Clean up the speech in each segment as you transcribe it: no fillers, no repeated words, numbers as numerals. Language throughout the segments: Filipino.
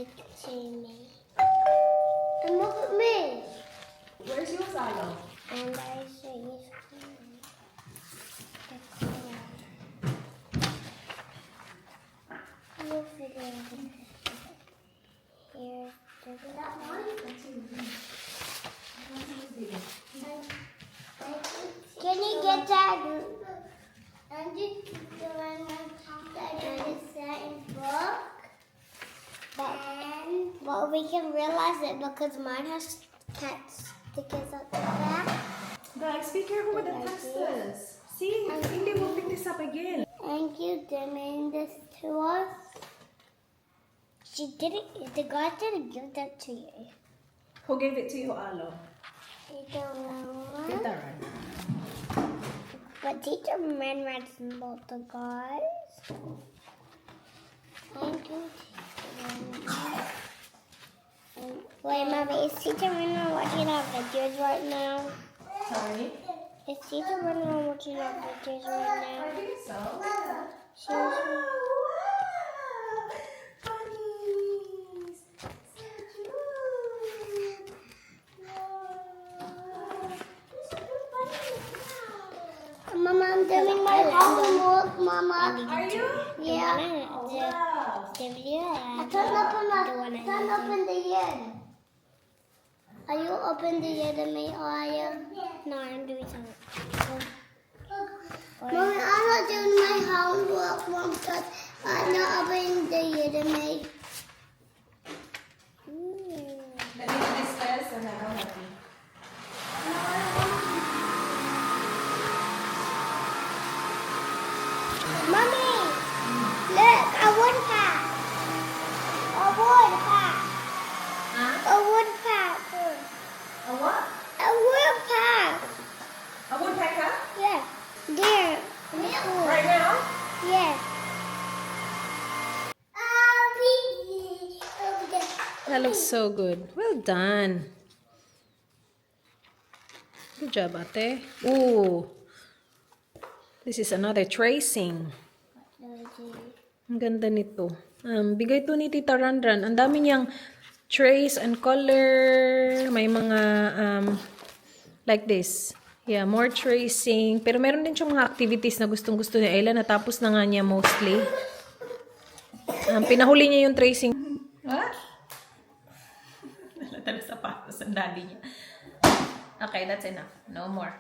it to me. And look at me. Where's yours, Alo? And I say it's you'll figure it out. Here's Can you get that? And you the one that is set in book? But we can realize it because mine has cat stickers at the back. Guys, be careful with the testers. See, Indy will pick this up again. Thank you, Demon, this to us. She didn't, the guy didn't give that to you. Who gave it to you, Alo? You don't know. Tita Ran. But Teacher Man read about the guys. Thank you, Teacher Man. Wait, Mommy, is Teacher Man watching our videos right now? Sorry? Is Teacher Man watching our videos right now? I think so. She's Bunnies! So cute! Mama, I'm doing my homework, Mama. Are you? Yeah. Wow! Turn open the end. Are you open the end of me, or are you? No, I'm doing something. Mommy, I'm not doing my homework, Mom, because I'm not opening the end of me. Let me do this first and then I'll help you. Mommy, look, a woodpack. A woodpack. Huh? A woodpack. A what? A woodpack. A woodpecker? Yeah. There. Right now? Yeah. That looks so good. Well done. Good job, ate. Ooh. This is another tracing. Ang ganda nito. Bigay to ni Tita Ranran. Ang dami niyang trace and color. May mga like this. Yeah, more tracing. Pero meron din siyang mga activities na gustong-gusto ni Ella. Natapos na nga niya mostly. Pinahuli niya yung tracing. What? Nalata na sapatos ang daddy niya. Okay, that's enough. No more.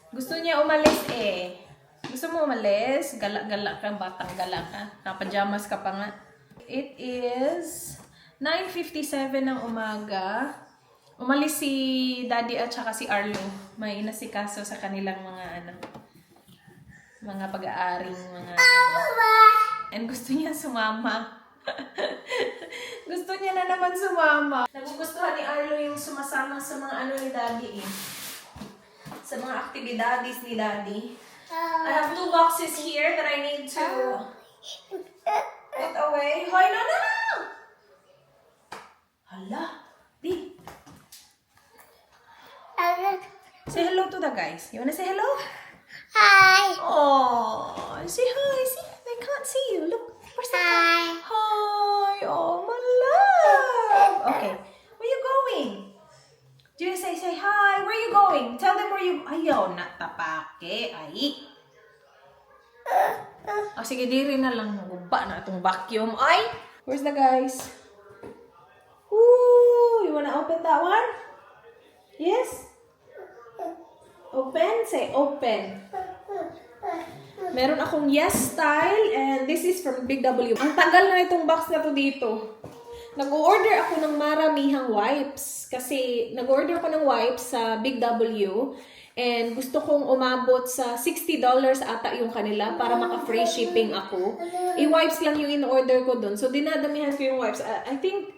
Gusto niya umalis eh. Gusto mo umalis? Gala-gala ka, batang gala ka. Nakapajamas ka pa nga. It is 9:57 ng umaga. Umalis si Daddy at saka si Arlo. May inasikaso sa kanilang mga pag-aaring mga and gusto niya sumama. Gusto niya na naman sumama. Nagugustuhan ni Arlo yung sumasama sa mga ni Daddy eh. Sa mga aktibidades ni Daddy. I have 2 boxes here that I need to put away. Hoy, no! Hala, di. Say hello to the guys. You wanna say hello? Hi. Oh, say hi. See, they can't see you. Look, where's the Hi. Hi. Oh, my love. Okay, where you going? Do you say hi? Where you going? Tell them where you... Ayaw, natapake. Ay. Oh, sige, diri na lang. Naguba na itong vacuum. Ay! Where's the guys? Ooh, you wanna open that one? Yes? Open? Say open. Meron akong yes style and this is from Big W. Ang tagal na itong box na to dito. Nag-order ako ng maramihang wipes kasi nag-order ako ng wipes sa Big W and gusto kong umabot sa $60 ata yung kanila para maka-free shipping ako. I-wipes lang yung in-order ko dun. So, dinadamihan ko yung wipes. I think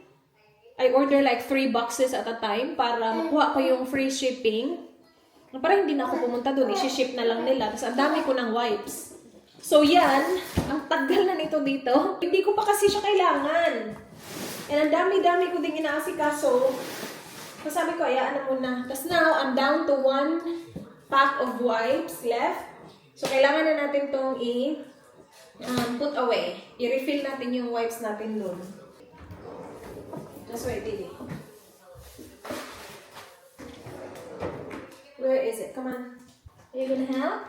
I order like 3 boxes at a time para makuha ko yung free shipping. Parang hindi na ako pumunta dun. I-ship na lang nila. Tapos ang dami ko ng wipes. So, yan. Ang tagal na nito dito. Hindi ko pa kasi siya kailangan. And ang dami-dami ko din inaasikaso. So sabi ko, ayaan na muna. Tapos now, I'm down to 1 pack of wipes left. So kailangan na natin itong put away. I-refill natin yung wipes natin doon. This way, Didi. Where is it? Come on. Are you gonna help?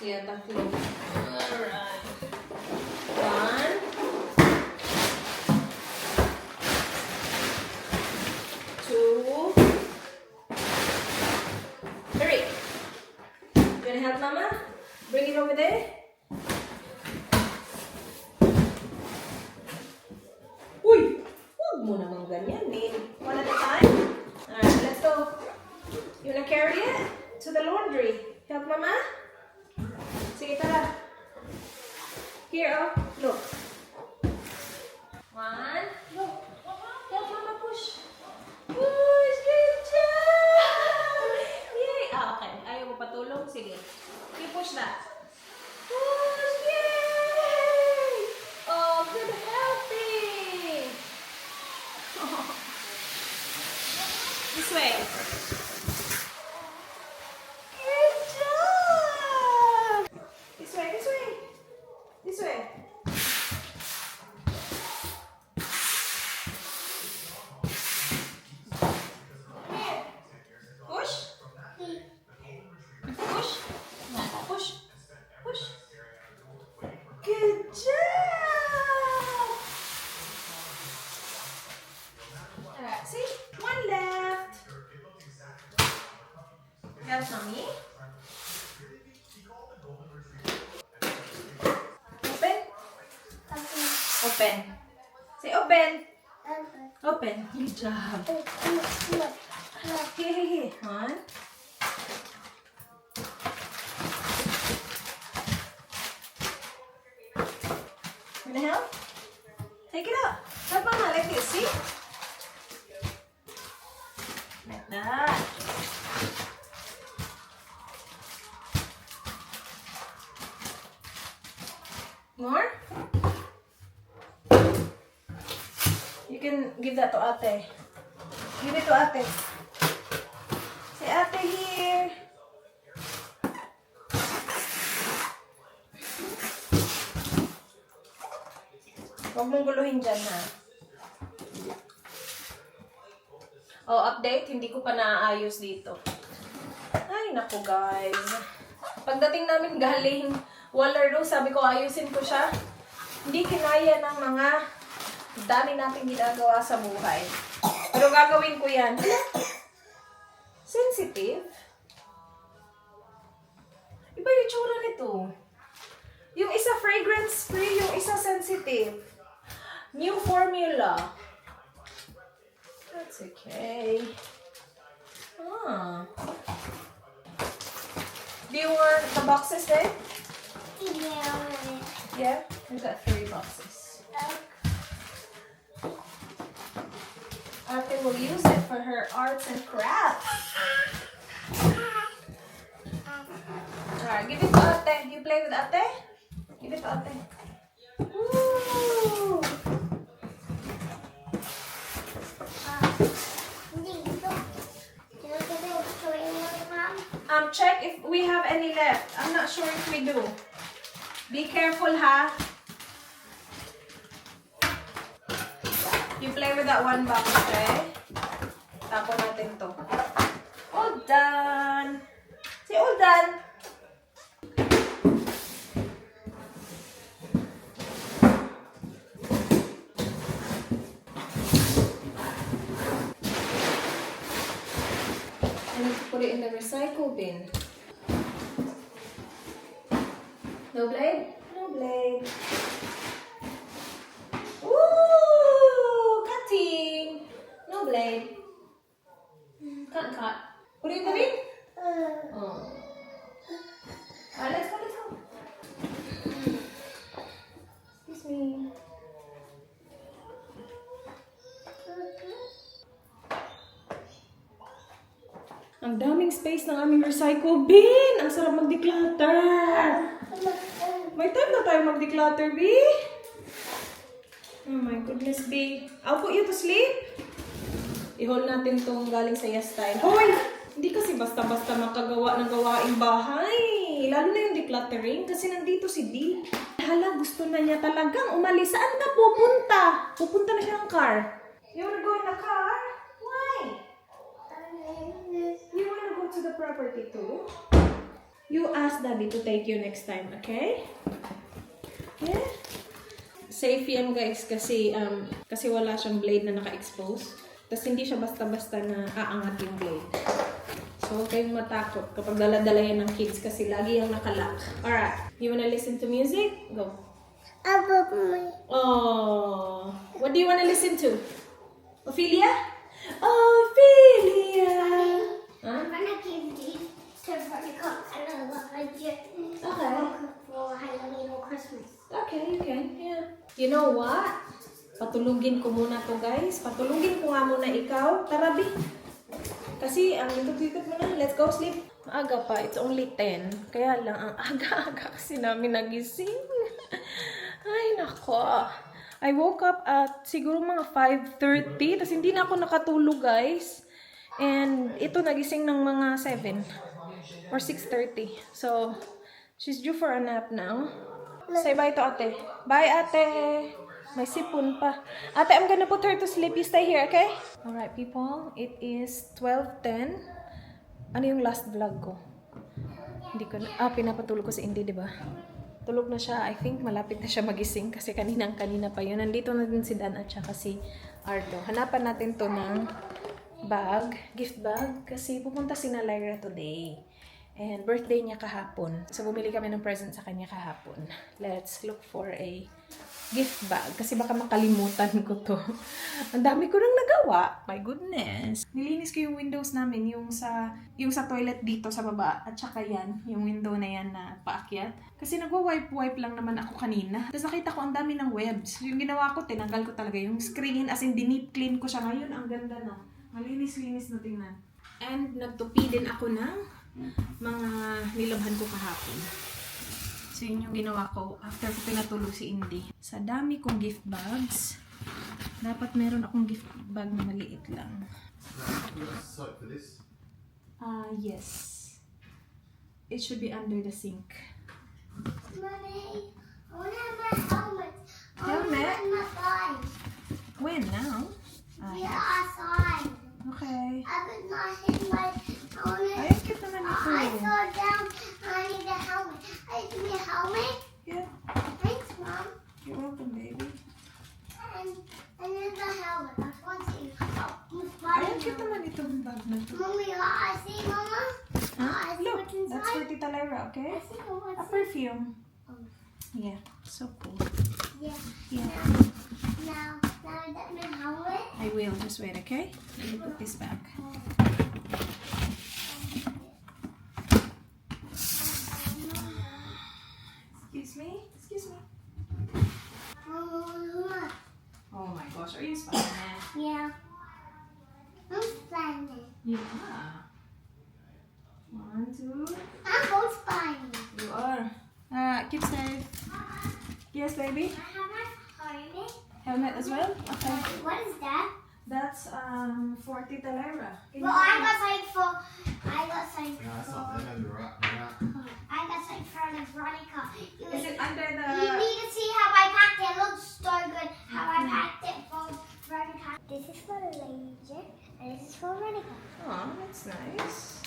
Yeah, tatlo. Alright. 1, 2, 3. You gonna help Mama? Bring it over there. Uy! Huwag mo naman ganyan, babe. One at a time. Alright, let's go. You wanna carry it to the laundry? Help Mama? Sige, tara. Here, oh. Look. 1. Help Mama push. Push! Good job! Yay! Ah, okay. Ayaw mo patulong? Sige. You push that. Push! Yay! Oh, good helping! Oh. This way. Good job! This way, this way. This way. Here. Push. Push. Push. Push. Good job! Alright, see? One left. Help Mommy. Open. Open. Say open. Open. Good job. Here, here, here. 1. Wanna help? Take it out. Help Mama like this, see? Like that. More? You can give that to Ate. Give it to Ate. Say Ate here. Huwag mong guluhin dyan, ha? Oh, update. Hindi ko pa naaayos dito. Ay, naku, guys. Pagdating namin galing Wallardo, sabi ko ayusin ko siya. Hindi kinaya ng mga dami nating ginagawa sa buhay. Pero gagawin ko yan. Sensitive. Iba yung tsura nito. Yung isa fragrance free, yung isa sensitive. New formula. That's okay. Ah. Do you want the boxes then? Yeah? We've got 3 boxes. Ate will use it for her arts and crafts. Alright, give it to Ate. You play with Ate? Give it to Ate. Woo! Check if we have any left. I'm not sure if we do. Be careful, ha? You play with that one box, okay? Tapon natin to. All done. Say all done. I need to put it in the recycle bin. No blade? No blade. Ooh, cutting. No blade. Can't cut. Put it in the bin? Oh. Alright, let's go, let's go. Excuse me. Ang daming space ng aming recycle bin. Ang sarap mag-declutter. May time na tayo mag-declutter, B. Oh my goodness, B. I'll put you to sleep. I-haul natin tong galing sa Yes Style. Hoy! Hindi kasi basta-basta makagawa ng gawaing bahay. Lalo na yung decluttering kasi nandito si D. Hala, gusto na niya talagang umalis. Saan ka pupunta? Pupunta na siya ng car. You wanna go in the car? Why? You wanna go to the property too? You ask Daddy to take you next time, okay? Yeah? Safe yan guys kasi wala siyang blade na naka-expose. Tapos hindi siya basta-basta na aangat yung blade. So huwag kayong matakot kapag dala-dala yan ng kids kasi lagi yung nakalock. Alright, you wanna listen to music? Go. Oh, what do you wanna listen to? Ophelia? Ophelia! I'm gonna give these to Buttercup and a budget for Halloween or Christmas. Okay, you can. Yeah. You know what? Patulugin ko muna to guys. Patulugin ko nga muna ikaw. Tara, Bi. Kasi ang ikot-ikot mo na. Let's go sleep. Maaga pa. It's only 10. Kaya lang, ang aga-aga kasi namin nagising. Ay, nako. I woke up at siguro mga 5:30. Tapos hindi na ako nakatulog guys. And ito nagising ng mga 7 or 6:30. So, she's due for a nap now. Say bye to ate. Bye, ate. May sipon pa. Ate, I'm gonna put her to sleep. You stay here, okay? Alright, people. It is 12:10. Ano yung last vlog ko? Hindi ko na... pinapatulog ko si Indy, diba? Tulog na siya. I think malapit na siya magising kasi kanina pa yun. Nandito na din si Dan at saka si Ardo. Hanapan natin to ng bag, gift bag, kasi pupunta si na Lyra today. And birthday niya kahapon. So, bumili kami ng present sa kanya kahapon. Let's look for a gift bag. Kasi baka makalimutan ko to. Ang dami ko nang nagawa. My goodness. Nilinis ko yung windows namin. Yung sa toilet dito sa baba. At saka yan. Yung window na yan na paakyat. Kasi nagwa-wipe lang naman ako kanina. Tapos nakita ko ang dami ng webs. Yung ginawa ko, tinanggal ko talaga yung screen. As in, dinip clean ko siya. Ngayon, ang ganda na. Malinis-linis na tingnan. And nagtupi din ako ng mga nilabhan ko kahapon. So, yun yung ginawa ko after ko pinatulog si Indy. Sa dami kong gift bags, dapat meron akong gift bag na maliit lang. Soap for this? Yes. It should be under the sink. Mommy, I want to have my helmet. Helmet? My bag. When now? Yeah, outside. Okay. I was not in my helmet. Ay, cute naman ito. I saw down. I need a helmet. I need a helmet. Yeah. Thanks, Mom. You're welcome, baby. And there's a helmet. I want to see. Ay, cute naman itong bag na ito. Mommy, I see, Mama. Huh? I see Look, what's inside. that's for Tita Lyra, okay? I see what's A perfume. Oh. Yeah, so cool. Yeah. Yeah. Now that my helmet. I will. Just wait, okay? Let me put this back. Excuse me? Excuse me. Oh my gosh, are you Spider-Man? Yeah. I'm Spider-Man. Yeah. 1, 2. I'm both Spider-Man. You are. Keep safe. Yes, baby. I have my helmet. Helmet as well? Okay. What is that? That's for Tita Lyra. Well, I got signed for. I got signed No, that's for. not them, right? I got signed for Veronica. Is it under You the... need to see how I packed it. It looks so good. How I packed it for Veronica. This is for Legion, and this is for Veronica. Oh, that's nice.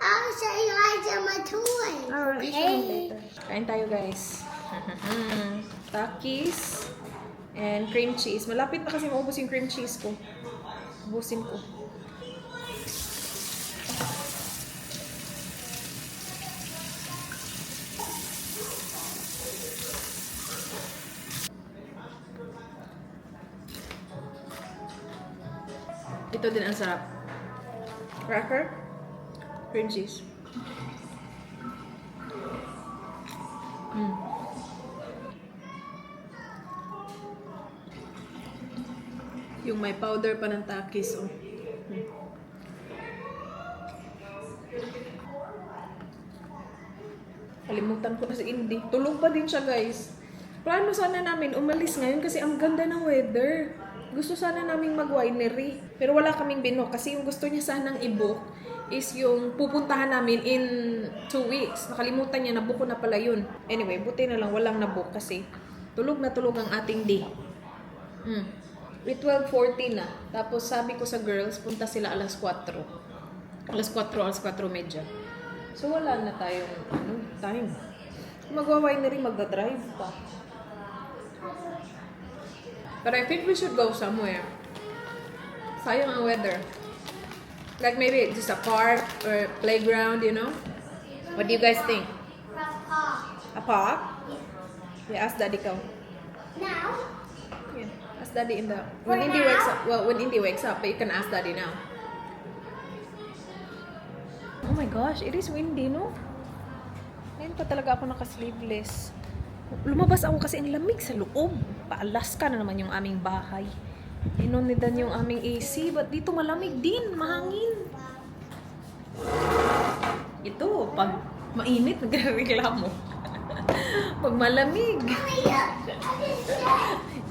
I'll show you guys my toys. Alright, show me later. Kain tayo, guys. Takis and cream cheese. Malapit na kasi maubos yung cream cheese ko. Ubusin ko. Ito din ang sarap. Cracker, cream cheese. Yung may powder pa ng Takis, oh. Kalimutan ko na si Indy. Tulog pa din siya, guys. Plano sana namin umalis ngayon kasi ang ganda ng weather. Gusto sana naming mag-winery. Pero wala kaming binook kasi yung gusto niya sanang i-book is yung pupuntahan namin in 2 weeks. Nakalimutan niya, nabook ko na pala yun. Anyway, buti na lang walang nabook kasi tulog na tulog ang ating day. With 12:40 na. Tapos sabi ko sa girls, punta sila alas 4. Alas 4:30. So wala na tayong time. Magwa-winery, magda-drive pa. But I think we should go somewhere. Sayang ang weather. Like maybe just a park or playground, you know? What do you guys think? A park? Yeah, ask Daddy come. Now? Yeah, ask Daddy in the... When Indy wakes up, well, when Indy wakes up, but you can ask Daddy now. Oh my gosh, it is windy, no? Ngayon pa talaga ako naka-sleeveless. Lumabas ako kasi ang lamig sa loob. Pa-Alaska na naman yung aming bahay. Inunidan yung aming AC. But dito malamig din, mahangin. Ito, pag mainit, nagreklamo. Pag malamig.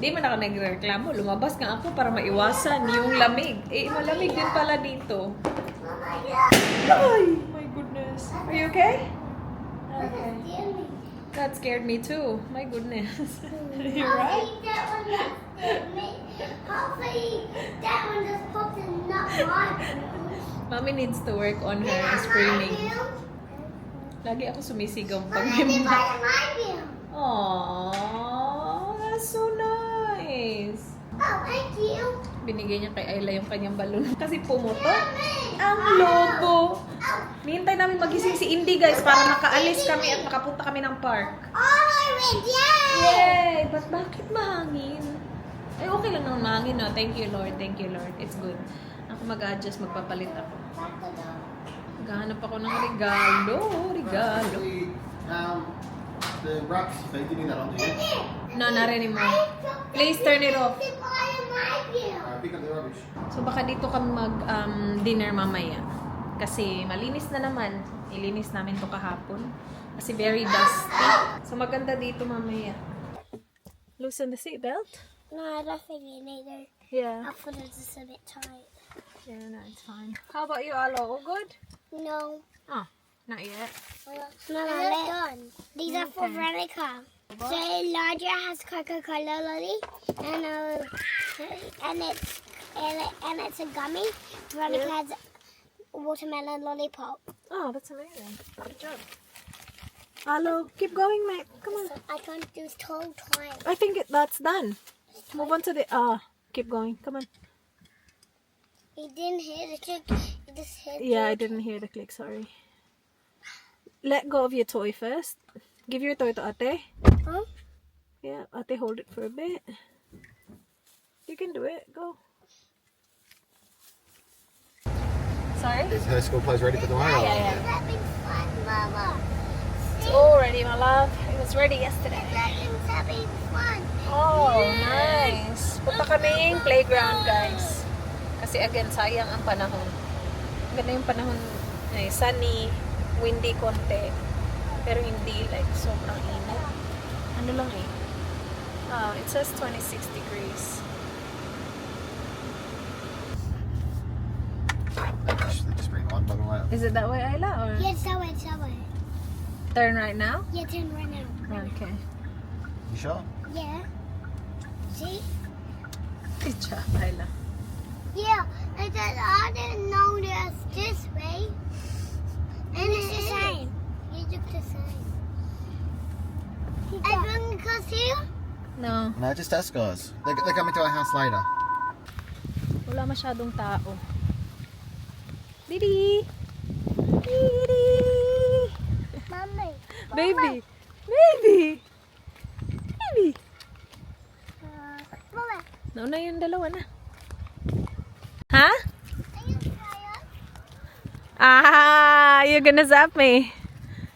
Di man ako nagreklamo. Lumabas nga ako para maiwasan yung lamig. Eh, malamig din pala dito. Ay, my goodness. Are you okay? Okay. That scared me too. My goodness. You're right. Hopefully that one just popped and not mine. Mommy needs to work on her screaming. Lagi ako sumisigaw pag may Aww, that's so nice. Oh, thank you. Binigay niya kay Ayla yung kanyang balon. Kasi pumutok ang lobo. Nihintay namin magising si Indy guys para makaalis kami at makapunta kami ng park. Orange, yay! Yay! But bakit mahangin? Eh, okay lang naman mahangin, no? Thank you, Lord. Thank you, Lord. It's good. Ako mag-adjust, magpapalit ako. Maghahanap ako ng regalo. Regalo. Actually, the wraps, they didn't that on the edge. No, not anymore. Please turn it off. Pick up the rubbish. So, baka dito kami mag-dinner mamaya. Kasi malinis na naman. Ilinis namin to kahapon. Kasi very dusty. So, maganda dito mamaya. Loosen the seatbelt. No, I don't think you need it. Yeah. I thought it was just a bit tight. Yeah, no, it's fine. How about you, Alo? All good? No. Oh, not yet. No, they're done. These are for Veronica. So Elijah has Coca-Cola lolly, and it's a gummy. Veronica has watermelon lollipop. Oh, that's amazing. Good job. Alo, keep going, mate. Come on. I can't do this whole time. I think that's done. Move on to the... keep going. Come on. He didn't hear the trick. He just heard. Yeah, I didn't hear the click, sorry. Let go of your toy first. Give your toy to Ate. Huh? Yeah, Ate, hold it for a bit. You can do it. Go. Sorry? Is her school clothes ready for tomorrow? Yeah. It's having fun, Mama. It's all ready, my love. It was ready yesterday. It's having fun. Oh, nice. Punta kaming playground, guys. Kasi again, sayang ang panahon. Ganda yung panahon. Sunny, windy konti. Pero hindi like sobrang init. Ano lang eh. It says 26 degrees. Just bring the one bottle out. Is it that way, Ayla? Or Yeah, so way. turn right now? Yeah, turn right now. Okay. You sure? Yeah. See? Good job, Ayla. Yeah, because I didn't know that's this way. And it's the same. You look the same. And Veronica's here? No, No, just us guys. They're coming to our house later. wala masyadong tao. Didi! Didi! Mommy. Baby! Baby! Baby! Mama. Nauna yung dalawa na. Ha? Are you tired? Ah, you're gonna zap me.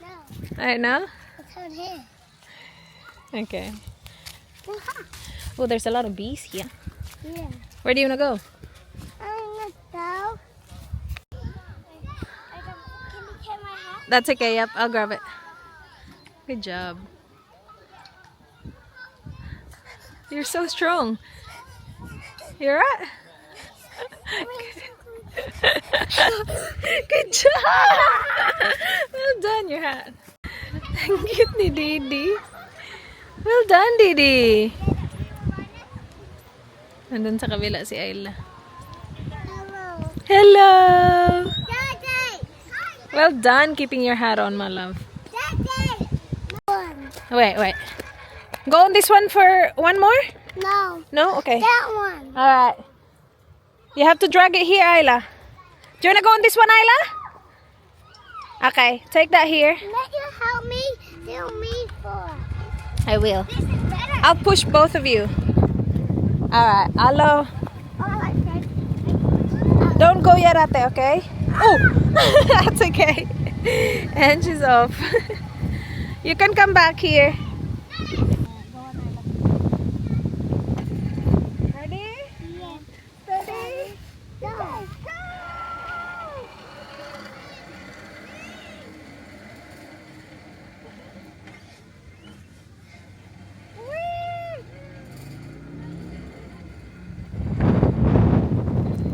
No. I know. It's on here. Okay. Oh, there's a lot of bees here. Yeah. Where do you wanna go? I'm gonna go. Can you get my hat? That's okay. Yep, I'll grab it. Good job. You're so strong. You're right. Good job. Well done, your hat. Ang cute ni Didi. Well done, Didi. Nandun sa kabila si Ayla. Hello. Daddy. Well done keeping your hat on, my love. Daddy. Wait. Go on this one for one more? No. No? Okay. That one. Alright. You have to drag it here, Ayla. Do you want to go on this one, Ayla? Okay, take that here. Let you help me do me for. I will. This is better. I'll push both of you. Alright, Alo. Oh, like that. Don't go yet, ate, okay? Oh! That's okay. And she's off. You can come back here. Ready? Yes. Ready? Go.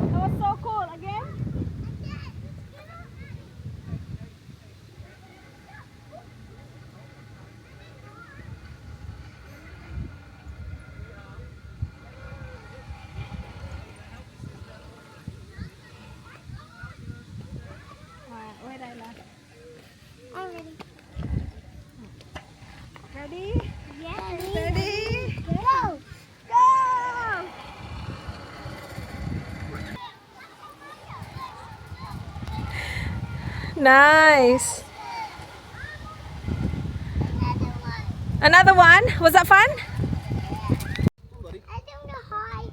That was so cool. Again? Alright, wait, Ayla. I'm ready. Ready? Yes. Ready? Go. Go! Nice. Another one. Another one? Was that fun? I don't know high.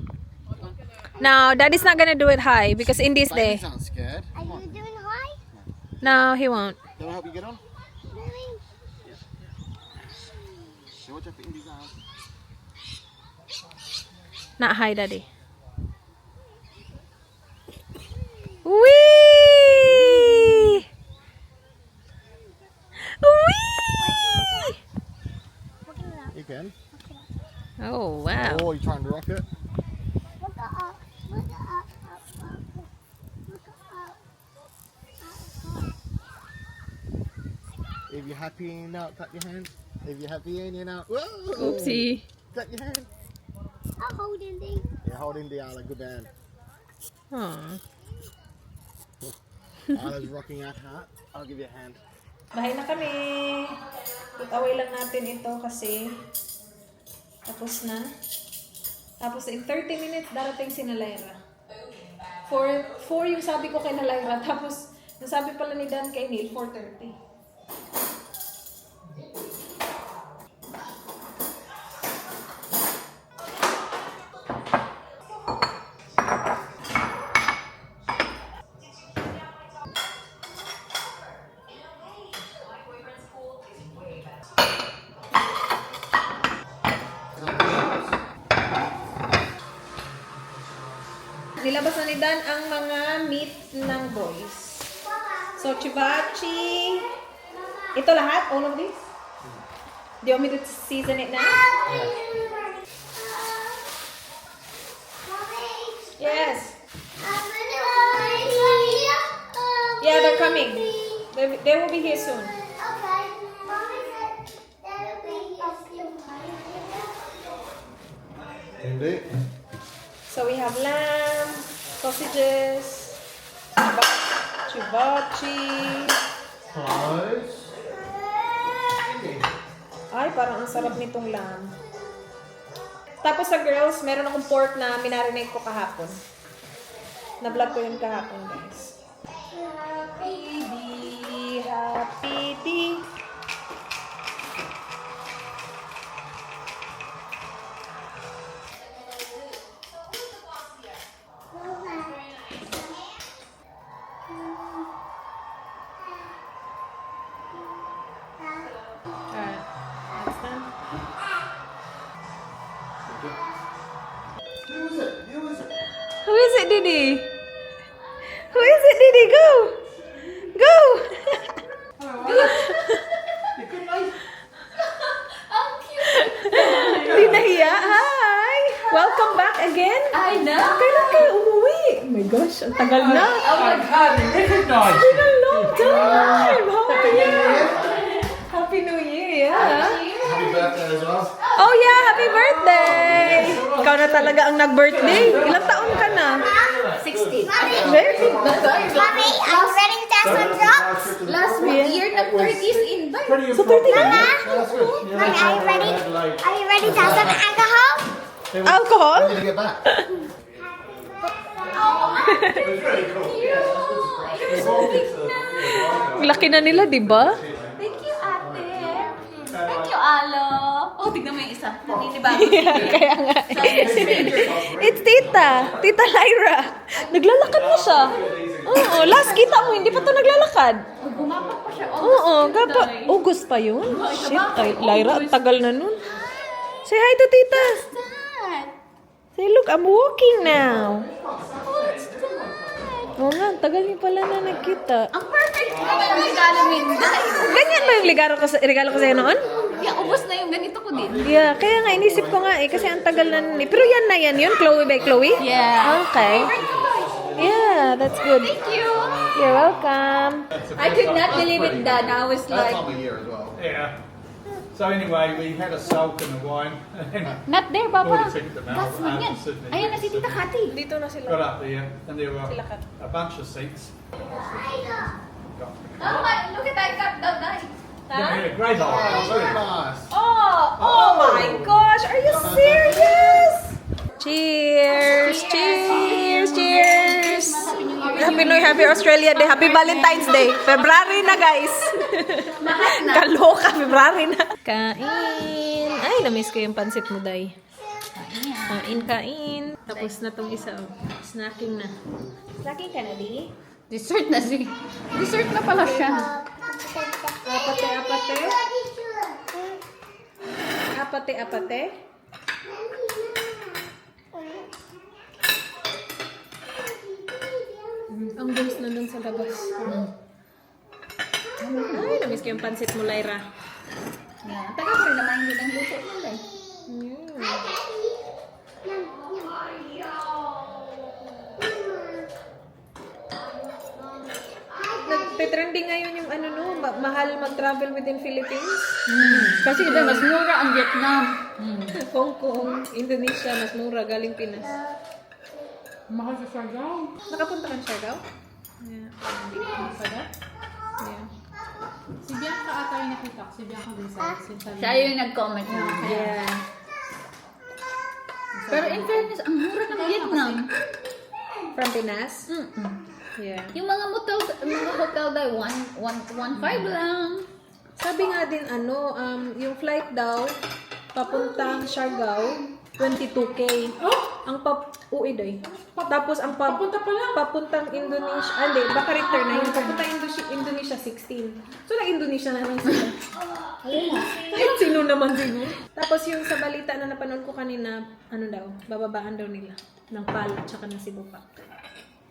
No, Daddy's not gonna do it high because in this day. Baby's not scared. Are you doing high? No, he won't. Do I help you get on? Really? Yeah, watch out for Indy's arms. Not high, Daddy. Whee! Whee! Look it up. You can. Oh, wow. Or you're trying to rock it. Look it up. Look it up. Look it up. If you're happy in and out, clap your hands. If you're happy in and out, whoa! Oopsie. Clap your hands. I'm holding these. Yeah, hold Indy, Ala. Good man. Aw. Ala's rocking out hat. I'll give you a hand. Bahay na kami. Put away lang natin ito kasi tapos na. Tapos in 30 minutes darating si Nalayra. 4 yung sabi ko kay Nalayra. Tapos nasabi pala ni Dan kay Neil 4:30. Nilabas na ni Dan ang mga meat ng boys. So, chivachi. Ito lahat? All of this? Do you want me to season it now? Yes. Yeah, they're coming. They will be here soon. Indy. So we have lamb, sausages, chivachi. Close. Ay, parang ang sarap nitong lamb. Tapos sa girls, meron akong pork na minarinate ko kahapon. Na-vlog ko yun kahapon, guys. Happy D. Alright, that's done. Who is it? Who is it? Who is it, Didi? Who is it, Didi? Go! Go! Hindi nahiya. Hi! Welcome back again. I know. Kailan kayo umuwi? Oh my gosh, ang tagal na. Oh my God. It's Recognize been a long time. How are you? Happy New Year, yeah. Happy birthday as well. Oh yeah, happy birthday! Ikaw na talaga ang nag-birthday. Ilang taon ka na? 16. Very good. Mommy, are you ready to have some drops? Last year, nag-30s in by. pretty So 30 ka na? That's good. Yeah, Mommy, are you ready? Are you ready to have some alcohol? Alcohol? I'm gonna get back. Laki na nila, di ba? Thank you, ate. Thank you, Alo. Oh, tignan mo yung isa. Naninibago. Kaya nga. It's Tita. Tita Lyra. Naglalakad na siya. Oo, last kita mo, hindi pa to naglalakad. Gumapak pa siya. Oo, August pa yun. Shit, Lyra, ang tagal na nun. Say hi to Tita. Say, look, I'm walking now. Oo nga, ang tagal niyo pala na nagkita. Ang perfect na yung regalo mo, Inday. Ganyan ba yung regalo ko sa'yo noon? Yeah, ubos na yung ganito ko din. Yeah, kaya nga, inisip ko nga kasi ang tagal na nun eh. Pero yan na yan yun, Chloe by Chloe? Yeah. Okay. Yeah, that's good. Thank you. You're welcome. I could not believe it, Dad. I was That like, time of year as well. Yeah. So anyway, we had a sulk and a wine, and not there, Papa. Already took them out That's man yan. after Sydney. Ayan na si Tita Kati. Dito na sila. got up there, and there were a bunch of seats. Oh my, look at that cup, Dad. Then we had a great Oh, old very nice. Oh my gosh, are you serious? Cheers! Cheers! Cheers! Happy New Year, Happy Australia Day, Happy Valentine's Day. February na, guys. Kaloka, February na. Kain. Ay, na-miss ko yung pansit mo, Day. Kain, kain. Tapos na tong isa. Oh. Snacking na. Snacking ka na, Di? Dessert na si. Dessert na pala siya. Apate, apate. Apate, apate. Ang bilis na dun sa labas. Ay, namiss ko yung pansit mo, Lyra. Yeah. Taga pa rin naman yun ang luto nila eh. Nagtitrending ngayon yung ano no, mahal mag-travel within Philippines. Kasi diba, mas mura ang Vietnam. Hong Kong, Indonesia, mas mura galing Pinas. Mahal sa Siargao. Nakapunta ka ng Siargao? Yeah. Yeah. Si Bianca ata yung nakita ko. Si Bianca Gonzalez. Yung sabi Siya yung nag-comment na. Yeah. Pero in fairness, ang mura ng Vietnam. From Pinas? Mm-mm. Yeah. Yung mga motel, mga hotel daw, 1.5 lang. Sabi nga din ano, yung flight daw, papuntang Siargao, 22K. Ang uwi doy. Tapos ang papuntang Indonesia, hindi, baka return na yun. Papuntang Indonesia 16. So nag-Indonesia na lang sila. Ayun, sino naman siguro. Tapos yung sa balita na napanood ko kanina, ano daw, bababaan daw nila ng PAL at saka ng Cebu Pac.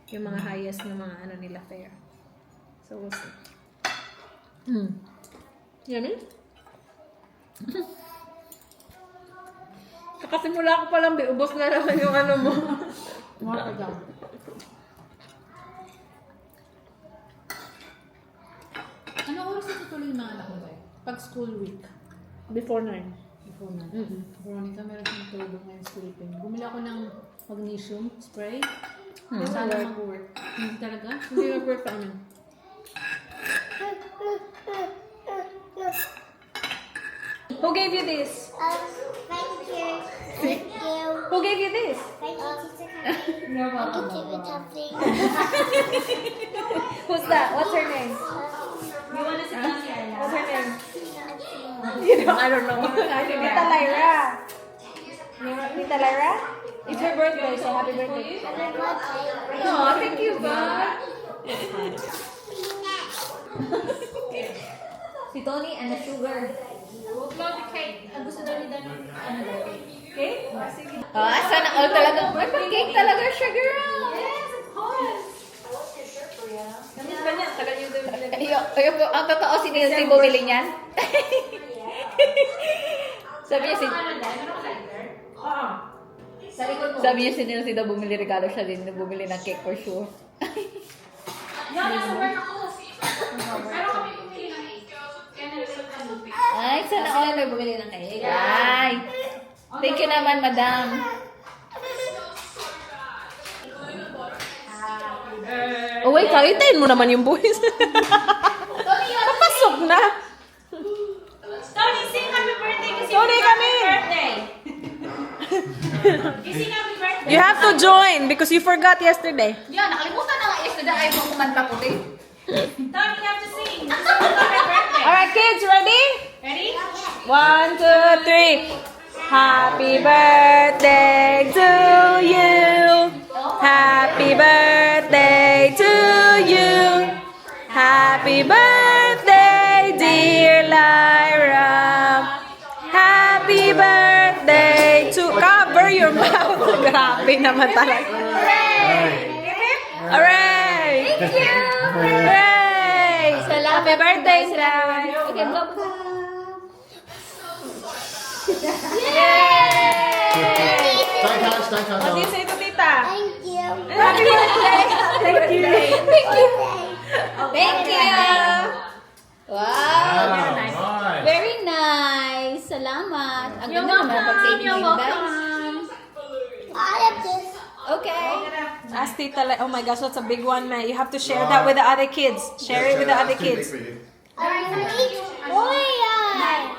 Yung mga highest na mga ano nila fare. So we'll see. Yummy? Kakasimula ko palang, ubos na naman yung ano mo. Water daw. Ano oras na tutuloy yung mga anak mo ba? Pag school week. Before 9. Before na. Veronica, meron siyang tulog ngayon sleeping. Bumili ako ng magnesium spray. Sana mag-work. Hindi talaga? Hindi nag-work sa amin. Who gave you this? Thank you. Thank you. Who gave you this? Thank you, Teacher Kati. I can give it something. Who's that? What's her name? What's her name? You know, I don't know. Tita Lyra. Tita Lyra? It's her birthday, so happy birthday. Oh, thank you, ba? Si Tony and the sugar. Okay? Sana all talaga. May cake talaga siya, girl. Namiss ba niya? Tagal yung Ang totoo, si Nilsi bumili niyan. Sabi niya si... Sabi niya si daw bumili regalo siya din, bumili ng cake for sure. Ay, sana all may bumili ng cake. Ay! Thank you naman, madam. Oh wait, kawitain mo naman yung boys. Papasok na. Tony, sing happy birthday kasi Tony, come in. birthday. Sing happy birthday. You have to join because you forgot yesterday. Yan, nakalimutan na nga yesterday ay kung kumanta ko din. Tony, you have to sing. Happy birthday. Alright, kids, ready? Ready? 1, 2, 3. Happy birthday to you. Happy birthday to you. Happy birthday, dear Lyra. Happy birthday to... Cover your mouth. Grabe naman talaga. Hooray! Thank you. Hooray! Happy birthday, Lyra. Okay, go. What do you say to Tita? Thank you. Happy birthday! Thank you. Thank you. Thank you. Wow. Nice. Very nice. Salamat. Ang ganda naman pag-save niyo, guys. All of this. Okay. Ask Tita, like, oh my gosh, that's a big one, man. You have to share that with the other kids. Share it with the other kids. Oh yeah.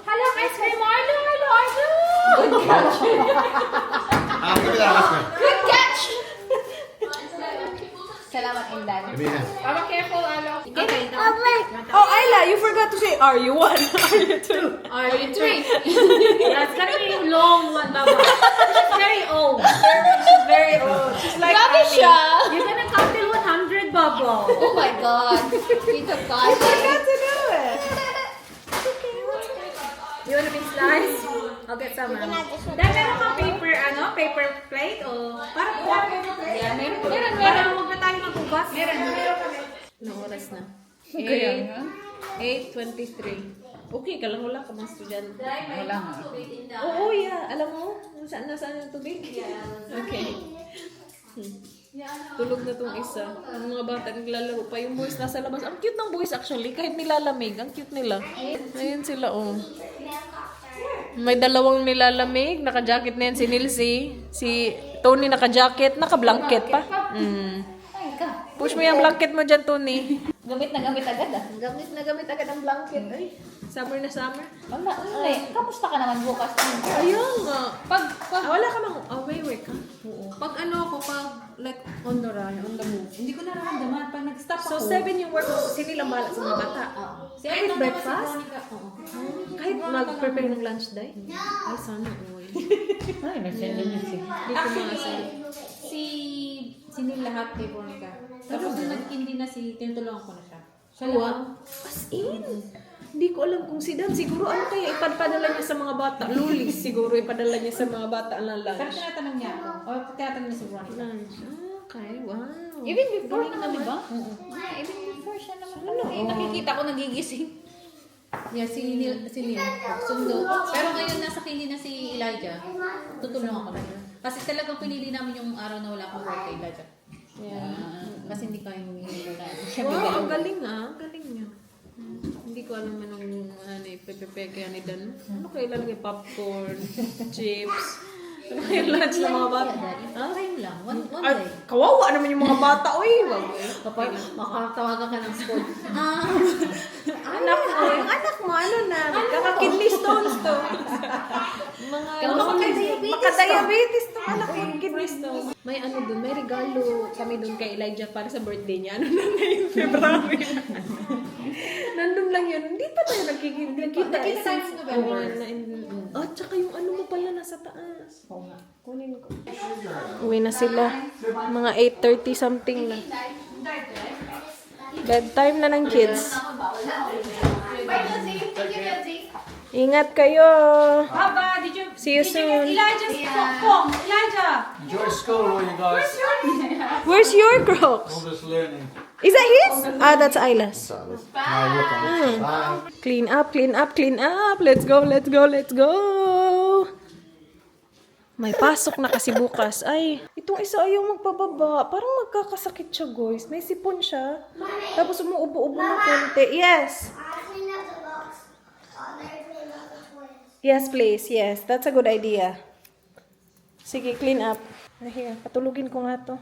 Hello, ice cream. Arlo, Arlo, Arlo. Give me that ice cream. Good catch. Salamat, Indan. Give me a hand. Mama, careful, Arlo. Okay. Oh, Ayla, you forgot to say, are you one? Are you two? Are you three? That's gonna be a long one, Baba. She's very old. She's very old. She's like Grabe Annie. siya. You're gonna count till 100, Baba. Oh my God. Tito I God. forgot to do it. You wanna be sliced? I'll get some. Dahil meron kang paper, paper plate o parang paper plate. Yeah, meron. Parang huwag na tayo maghugas. Meron kami. Anong oras na? Kaya nga. 8:23. Okay ka lang, wala ka mga estudyante. Wala nga. Oo, yeah. Alam mo, nasaan yung tubig? Okay. Tulog na tong isa. Ang mga bata naglalaro pa. Yung boys nasa labas. Ang cute ng boys actually. Kahit nilalamig, ang cute nila. Ayan sila, oh. May dalawang nilalamig. Naka-jacket na yan si Nilsey. Si Tony naka-jacket. Naka-blanket pa. Push mo yung blanket mo dyan, Tony. Gamit na gamit agad ah. Gamit na gamit agad ang blanket. Ay, summer na summer. Wala, kamusta ka naman bukas? Ayun nga. Pag Wala ka mang away ka. Oo. Pag like on the run, on the move, hindi ko nararamdaman. Pag nag-stop So, ako. 7 yung work. Sila lang bahala sa mga bata. Si Kahit Ano naman breakfast? si Veronica. Oo. Kahit mag-prepare ng lunch day. Ay, sana all. Ay, nagsend niya siya. Hindi ko maasabi. Si Neil lahat kay Veronica. Tapos nung nag-hindi na tinutulungan ko na siya. Siya Wow. lang. As in. Hindi ko alam kung si Dan. Siguro ano kaya ipadala niya sa mga bata. Lulis siguro ipadala niya sa mga bata ang Pero lunch. tinatanong niya ako. O tinatanong niya si Veronica. Lunch. Okay, wow. Even before Galing na, na, di di ba? ba? Oo. Even before siya naman. Nakikita ko nagigising. Yeah, si Neil. Sundo. Pero ngayon nasa kindi na si Elijah. Tutulungan ko na yun. Kasi talagang pinili namin yung araw na wala akong work kay Elijah. Yeah. Kasi hindi kaya humingi na. Wow, ang galing ah. Ang galing niya. Hindi ko alam anong pepe kaya ni Dan. Ano kaya ilalagay? Popcorn, chips. Ano kaya lunch ng mga bata? Time lang. One Ay, day. kawawa naman yung mga bata. Uy, wag eh. Kapag makatawagan ka ng school. Anak mo, yung anak mo, ano na, kaka-kidney stones to. Mga, maka-diabetes to, anak mo, kidney stones. May ano dun, may regalo kami dun kay Elijah para sa birthday niya. Ano na ngayon, February. Nandun lang yun. Hindi pa tayo nagkikita. Nakita tayo sa November. Oh, tsaka yung ano mo pala nasa taas. Oo nga. Kunin ko. Uwi na sila. Mga 8:30 something na. Bedtime na ng kids. Ingat kayo. Baba, did you... See you soon. Elijah's phone. Elijah! Enjoy school, all you guys. Where's your Crocs? All this learning. Is that his? Ah, that's Isla's. No, look on it. Bye. Clean up, clean up, clean up. Let's go, let's go, let's go. May pasok na kasi bukas. Ay, itong isa ayaw magpababa. Parang magkakasakit siya, guys. May sipon siya. Tapos umuubo-ubo na konti. Yes. Clean up the box. There, clean up the toys. Yes, please. Yes, that's a good idea. Sige, clean up. Here, patulugin ko nga to.